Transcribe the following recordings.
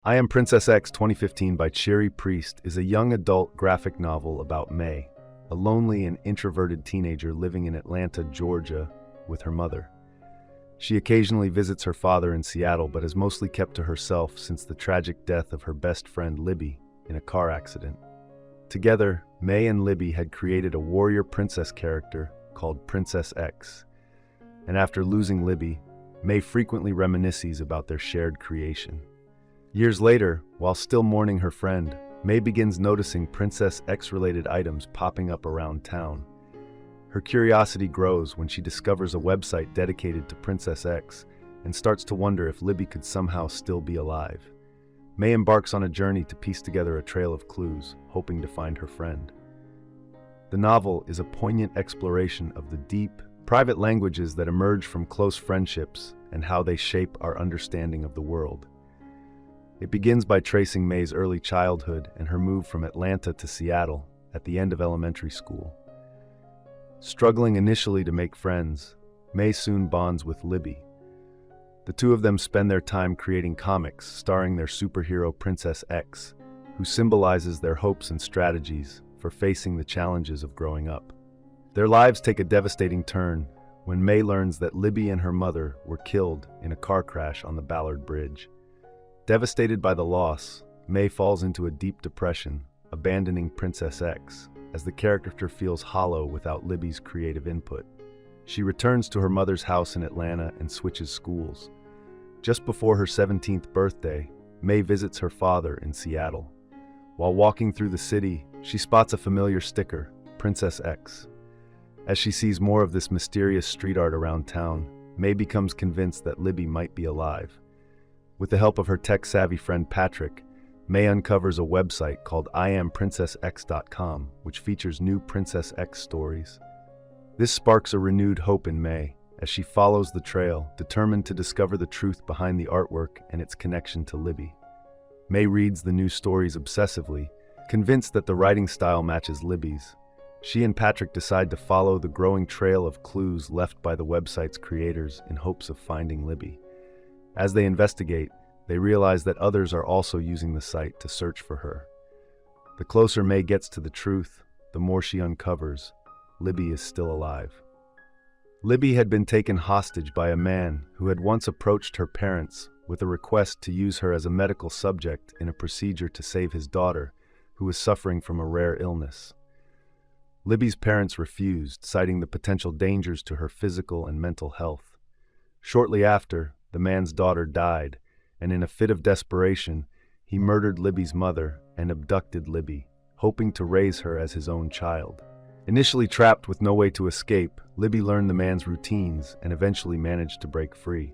I Am Princess X 2015 by Cherie is a young adult graphic novel about May, a lonely and introverted teenager living in Atlanta, Georgia, with her mother. She occasionally visits her father in Seattle, but has mostly kept to herself since the tragic death of her best friend Libby in a car accident. Together, May and Libby had created a warrior princess character called Princess X. And after losing Libby, May frequently reminisces about their shared creation. Years later, while still mourning her friend, May begins noticing Princess X-related items popping up around town. Her curiosity grows when she discovers a website dedicated to Princess X and starts to wonder if Libby could somehow still be alive. May embarks on a journey to piece together a trail of clues, hoping to find her friend. The novel is a poignant exploration of the deep, private languages that emerge from close friendships and how they shape our understanding of the world. It begins by tracing May's early childhood and her move from Atlanta to Seattle at the end of elementary school. Struggling initially to make friends, May soon bonds with Libby. The two of them spend their time creating comics starring their superhero Princess X, who symbolizes their hopes and strategies for facing the challenges of growing up. Their lives take a devastating turn when May learns that Libby and her mother were killed in a car crash on the Ballard Bridge. Devastated by the loss, May falls into a deep depression, abandoning Princess X, as the character feels hollow without Libby's creative input. She returns to her mother's house in Atlanta and switches schools. Just before her 17th birthday, May visits her father in Seattle. While walking through the city, she spots a familiar sticker, Princess X. As she sees more of this mysterious street art around town, May becomes convinced that Libby might be alive. With the help of her tech-savvy friend Patrick, May uncovers a website called IamPrincessX.com, which features new Princess X stories. This sparks a renewed hope in May as she follows the trail, determined to discover the truth behind the artwork and its connection to Libby. May reads the new stories obsessively, convinced that the writing style matches Libby's. She and Patrick decide to follow the growing trail of clues left by the website's creators in hopes of finding Libby. As they investigate, they realize that others are also using the site to search for her. The closer May gets to the truth, the more she uncovers Libby is still alive. Libby had been taken hostage by a man who had once approached her parents with a request to use her as a medical subject in a procedure to save his daughter, who was suffering from a rare illness. Libby's parents refused, citing the potential dangers to her physical and mental health. Shortly after, the man's daughter died, and in a fit of desperation, he murdered Libby's mother and abducted Libby, hoping to raise her as his own child. Initially trapped with no way to escape, Libby learned the man's routines and eventually managed to break free.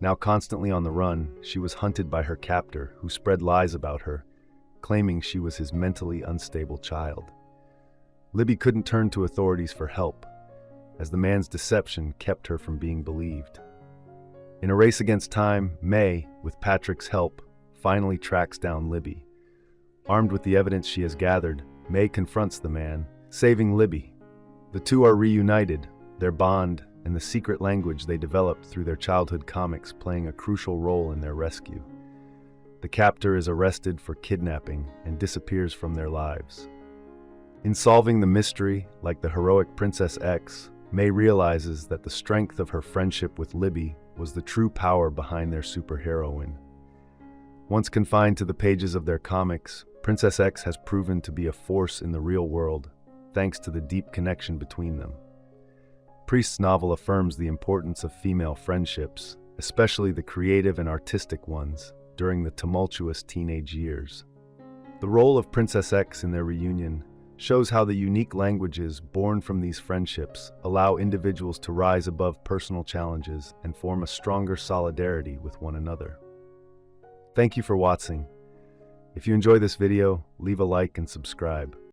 Now constantly on the run, she was hunted by her captor, who spread lies about her, claiming she was his mentally unstable child. Libby couldn't turn to authorities for help, as the man's deception kept her from being believed. In a race against time, May, with Patrick's help, finally tracks down Libby. Armed with the evidence she has gathered, May confronts the man, saving Libby. The two are reunited, their bond and the secret language they developed through their childhood comics playing a crucial role in their rescue. The captor is arrested for kidnapping and disappears from their lives. In solving the mystery, like the heroic Princess X, May realizes that the strength of her friendship with Libby was the true power behind their superheroine. Once confined to the pages of their comics, Princess X has proven to be a force in the real world, thanks to the deep connection between them. Priest's novel affirms the importance of female friendships, especially the creative and artistic ones, during the tumultuous teenage years. The role of Princess X in their reunion shows how the unique languages born from these friendships allow individuals to rise above personal challenges and form a stronger solidarity with one another. Thank you for watching. If you enjoy this video, leave a like and subscribe.